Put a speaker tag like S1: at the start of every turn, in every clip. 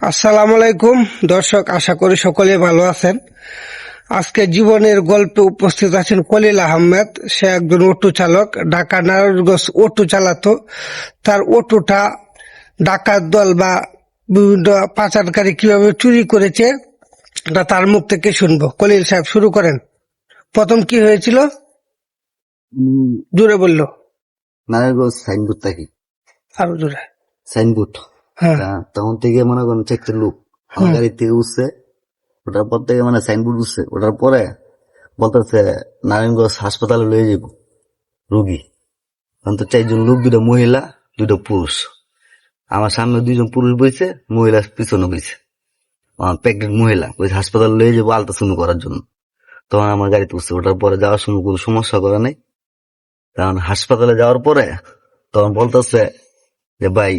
S1: আসসালামু আলাইকুম দর্শক, আশা করি সকলে ভালো আছেন। আজকে জীবনের গল্পে উপস্থিত আছেন খলিল আহমেদ। সে একজন অটো চালক, ঢাকা নারায়ণগঞ্জ অটো চালাতো। তার অটোটা ডাকাত দল বা বিভিন্ন পাচারকারী কিভাবে চুরি করেছে তা তার মুখ থেকে শুনবো। খলিল সাহেব, শুরু করেন। প্রথম কি হয়েছিল জোরে বললো,
S2: নারায়ণগঞ্জ সাইনবোর্ড থাকি,
S1: আরো জোরে।
S2: সাইনবোর্ড।
S1: হ্যাঁ
S2: তখন থেকে মনে করেন চারটে লোক আমার গাড়ি থেকে উঠছে, ওটার পর থেকে মানে সাইনবোর্ড উঠছে, ওটার পরে বলতেছে নারায়ণগঞ্জ হাসপাতালে লয়ে যাব রুগী। তখন তো 4 জন লোক, 2টা মহিলা 2টা পুরুষ। আমার সামনে 2 জন পুরুষ বইছে, মহিলা পিছনে বইছে। প্রেগনেন্ট মহিলা ওই হাসপাতালে লয়ে যাবো আলট্রাসাউন্ড করার জন্য। তখন আমার গাড়িতে উঠছে, ওটার পরে যাওয়ার সময় কোনো সমস্যা করে নাই। তখন হাসপাতালে যাওয়ার পরে তখন বলতেছে যে ভাই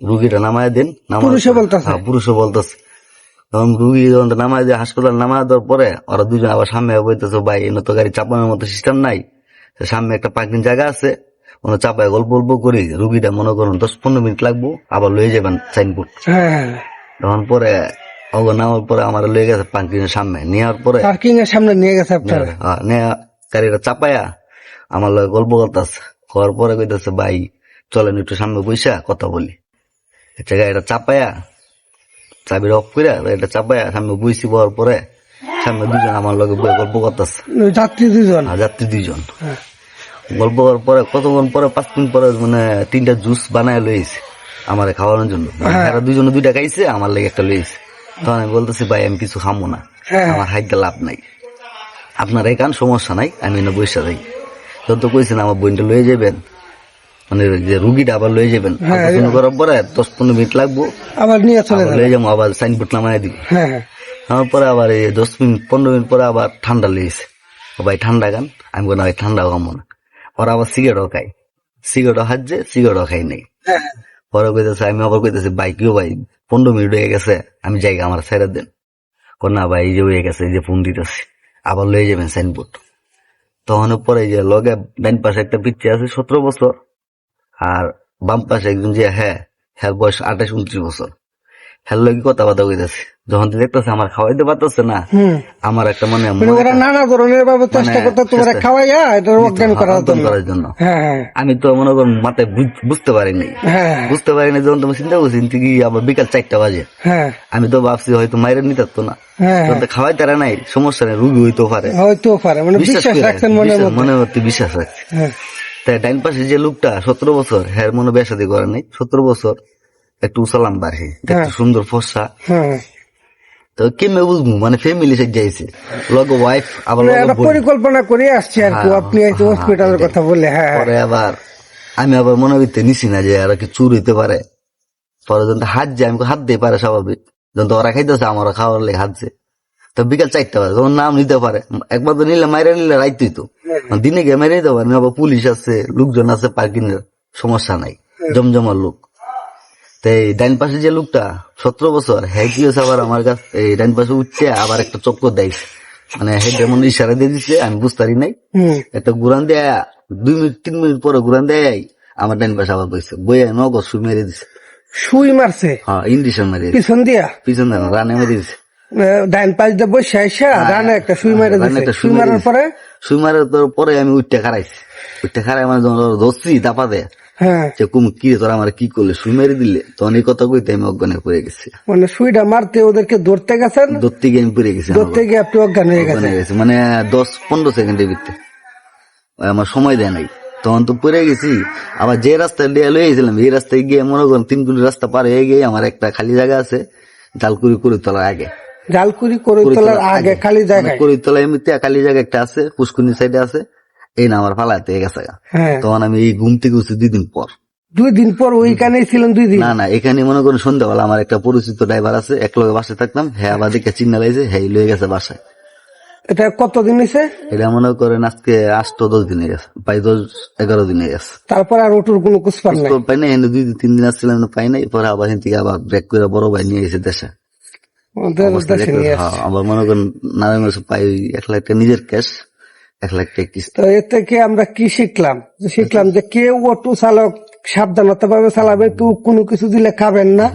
S2: রুগীটা নামায় দিন।
S1: পুরুষে বলতেছে?
S2: পুরুষও বলতেছে। তখন রুগী যখন নামায় দিয়ে হাসপাতাল নামায় দেওয়ার পরে ওরা 2জন আবার সামনে বলতেছে ভাই এনে তো গাড়ি চাপানোর মতো সিস্টেম নাই, সামনে একটা পার্কিং জায়গা আছে, ওনার চাপায় গল্প গল্প করি রুগীটা মনে করুন 10-15 মিনিট লাগবো, আবার লয়ে যাবেন সাইনবোর্ড।
S1: হ্যাঁ,
S2: তখন পরে নামার পরে আমার লয়ে গেছে পার্কিং এর সামনে, নেওয়ার পরে
S1: পার্কিং এর সামনে নিয়ে গেছে আপনারা?
S2: নেয়া গাড়িটা চাপায়া আমার লগে গল্প করতেছে। করার পরে কইতেছে ভাই চলেন একটু সামনে বইসা কথা বলি। আচ্ছা, গাড়িটা চাপায়া চাবিটা অফ করে গাড়িটা চাপায়া সামনে বইছি, বলার পরে সামনে 2জন আমার লগে বইয়া গল্প করতেছে।
S1: যাত্রী 2জন?
S2: যাত্রী 2জন। গল্প করার পরে কতক্ষণ পরে 5 মিনিট পরে মানে 3টা জুস বানায় লইছে আমার খাওয়ানোর জন্য। এরা 2জনে 2টা খাইছে, আমার লেগে একটা লইছে। তখন আমি বলতেছি ভাই আমি কিছু খামো না, আমার হাইতে লাভ নাই, আপনার এই কান সমস্যা নাই, আমি এনে বৈশা যাই। যত কইছেন আমার বোনটা লয়ে যাবেন, মানে যে রুগীটা আবার লয়ে যাবেন, করার পরে 10-15 মিনিট লাগবো,
S1: আবার নিয়ে চলে
S2: লয়ে যাবো, আবার সাইনবোর্ড নামায় দিবি। তারপরে আবার এই 10-15 মিনিট পরে আবার ঠান্ডা লেগেছে, ভাই ঠান্ডা গান। আমি বলি ভাই ঠান্ডা খামো না। ওরা আবার সিগারেটও খাই, সিগারেটও হাজছে, সিগারেটও খাই নাই। পরে কইতেছে, আমি আবার কইতেছি ভাই কেউ ভাই 15 মিনিট হয়ে গেছে, আমি জায়গা আমার ছেড়ে দেন। না ভাই এই যে হয়ে গেছে, এই যে ফোন দিতেছি, আবার লয়ে যাবেন সাইনবোর্ড। তখন পরে যে লগে ডাইন পাশে একটা পিচ্ছি আছে 17 বছর, আর বাম পাশে একজন যে হ্যাঁ বয়স 28-29 বছর। হ্যাঁ লগে কথাবার্তা কইতেছে। যখন দেখতেছে আমার খাওয়াইতে পারতেছে না, আমার একটা মনে
S1: ওরা নানা ধরনের ভাবে চেষ্টা করতে তোমার খাওয়াইয়া এটা অজ্ঞান করার জন্য।
S2: আমি তো মনে করুন মাথায় বুঝতে পারিনি, যখন তুমি চিন্তা করছি কি আবার বিকাল 4টা বাজে। আমি তো ভাবছি হয়তো মাইরে নিতে পারতো না, খাওয়াই তারা নাই, সমস্যা নেই, রুগী হইতেও পারে,
S1: মানে বিশ্বাস রাখছেন
S2: মনে মধ্যে বিশ্বাস রাখছে। তাই ডাইন পাশে যে লোকটা 17 বছর, হ্যাঁ মনে বেসাদি করে নাই, 17 বছর, একটু উসালাম বাড়ে, একটু সুন্দর ফর্সা। তো কেমনে বুঝবো, মানে ফ্যামিলি সে যাইছে লগে ওয়াইফ, আবার
S1: পরিকল্পনা করে আসছে আর কি আপনি হসপিটালের কথা বলে।
S2: পরে আবার আমি আবার মনে করতে নিছি না যে আর কি চুর হইতে পারে। পরে যখন হাত যায়, আমি হাত দিয়ে পারে স্বাভাবিক, যখন ওরা খাইতেছে আমার খাওয়ার লেগে হাতছে। তো বিকাল 4টা বাজে, তখন নাম নিতে পারে, একবার তো নিলে মাইরে নিলে রাইতেই তো, দিনে গিয়ে মেরে নিতে পারে। আবার পুলিশ আছে, লোকজন আছে পার্কিং এর, সমস্যা নাই, জমজমার লোক। তো এই ডাইন পাশে যে লোকটা 17 বছর, হ্যাঁ কি হয়েছে আবার আমার কাছে এই ডাইন পাশে উঠছে, আবার একটা চক্কর দেয়, মানে হ্যাঁ যেমন ইশারা দিয়ে দিচ্ছে, আমি বুঝতে পারি নাই। একটা ঘুরান দেয় 2-3 মিনিট পরে ঘুরান দেয়, আমার ডাইন পাশে আবার বইছে, বইয়া নগদ সুই মেরে দিছে।
S1: সুই মারছে? হ্যাঁ,
S2: ইন্ডিশন মেরে
S1: পিছন দিয়া,
S2: পিছন দিয়ে রানে মেরে দিছে।
S1: ডাইন পাশ দিয়ে বসে আইসা রানে একটা সুই মেরে দিছে। সুই মারার
S2: পরে আমি উঠতে খারাইছি, মানে ধরছি দাপা দেয়, কি তোরা আমার কি করলে, সুই মেরে দিলে। তখন এই কথা কইতে আমি অজ্ঞানে পড়ে গেছি।
S1: মানে সুইটা মারতে ওদেরকে ধরতে গেছেন,
S2: ধরতে গিয়ে আমি পড়ে গেছি,
S1: ধরতে গিয়ে আপনি অজ্ঞান হয়ে গেছে।
S2: মানে 10-15 সেকেন্ডের ভিতরে, আমার সময় দেয় নাই, তখন তো পড়ে গেছি। আবার যে রাস্তায় লইয়েছিলাম, এই রাস্তায় গিয়ে মনে করেন 3 কিলোমিটার রাস্তা পার হয়ে গিয়ে আমার একটা খালি জায়গা আছে, জালকুড়ি করিতলার আগে, করিতলার আগে খালি জায়গা, করিতলা এমনিতে খালি জায়গা একটা আছে, পুষ্কুনির সাইডে আছে, এই না আমার ফালাতে গেছে। তখন আমি এই ঘুম থেকে উঠছি 2 দিন পর।
S1: 2 দিন পর ওইখানেই ছিলেন? 2 দিন?
S2: না, এখানে মনে করেন সন্ধ্যাবেলা আমার একটা পরিচিত ড্রাইভার আছে, এক লগে বাসায় থাকতাম, হ্যাঁ আবার দেখে চিন্তা লাগছে, হ্যাঁ লয়ে গেছে বাসায়।
S1: এটা কতদিন হয়েছে?
S2: এটা মনে করেন আজকে 8-10 দিন হয়ে গেছে, প্রায় 10-11 দিন হয়ে গেছে।
S1: তারপর আর ওটুর কোনো খোঁজ
S2: পাই নাই, 2-3 দিন আসছিলাম, পাই নাই। পরে আবার থেকে আবার ব্রেক করে বড় ভাই নিয়ে গেছে দেশে। আবার মনে করেন নারায়ণগঞ্জ পাই 1 লাখ টাকা নিজের ক্যাশ, 1 লাখ টাকা কিস্তি।
S1: তো এর থেকে আমরা কি শিখলাম? যে কেউ অটো চালক সাবধানতা ভাবে চালাবে, কেউ কোনো কিছু দিলে খাবেন না,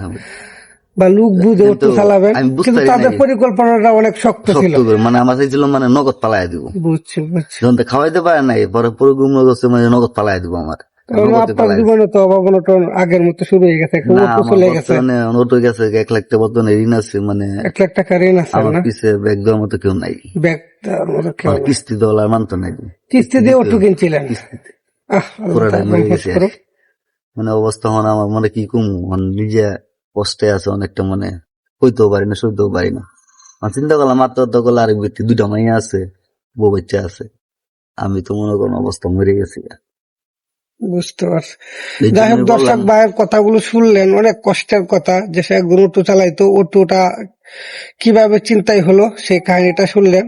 S1: বা লোক বুঝে
S2: কিন্তু
S1: অটো চালাবেন,
S2: আমি বুঝতে
S1: কিন্তু
S2: পারি
S1: তাদের
S2: নাই।
S1: পরিকল্পনাটা অনেক শক্ত ছিল।
S2: শক্ত করে মানে আমার চাইছিল মানে নগদ পালাই দিব,
S1: বুঝছি বুঝছি।
S2: যখন তো খাওয়াইতে পারে নাই পরে পুরো গুমলো করছে মানে নগদ পালাই দিব আমার,
S1: কারণ
S2: নগদে
S1: আপনার
S2: পালাই দিছে।
S1: জীবনে তো অভাব অনটন আগের মতো শুরু হয়ে গেছে, একটা
S2: না
S1: অটো
S2: আমার
S1: চলে গেছে,
S2: বর্তমানে অটো গেছে 1 লাখ টাকা বর্তমানে ঋণ আছে, মানে
S1: 1 লাখ টাকা ঋণ আছে
S2: আমার
S1: না,
S2: পিছে ব্যাগ দেওয়ার মতো কেউ নাই,
S1: ব্যাগ দেওয়ার মতো কেউ
S2: আমার
S1: নাই।
S2: কিস্তি দেওয়ার মানতো নাই,
S1: কিস্তি দিয়ে অটো কিনছিলেন?
S2: কিস্তিতে
S1: আল্লাহ
S2: পুরোটাই
S1: তাআলা
S2: মরে
S1: রহমত
S2: গেছে আর
S1: করুক।
S2: কি। মানে অবস্থা মানে আমার মনে কি কমু, মানে নিজে কষ্টে আছে অনেকটা, মানে কইতেও পারি না সইতেও পারি না। মানে চিন্তা করলাম আত্মহত্যা করলে আরেক ব্যক্তি 2টা মাইয়া আছে, বউ বাচ্চা আছে, আমি তো মনে করেন অবস্থা মরে গেছি।
S1: বুঝতে পারছি।
S2: এই
S1: যাই হোক
S2: জন্যই
S1: দর্শক,
S2: বললাম
S1: ভাইয়ের কথাগুলো শুনলেন, অনেক কষ্টের কথা, যে সে একজন অটো চালাইতো, অটোটা কিভাবে চিন্তাই হলো সেই কাহিনীটা শুনলেন।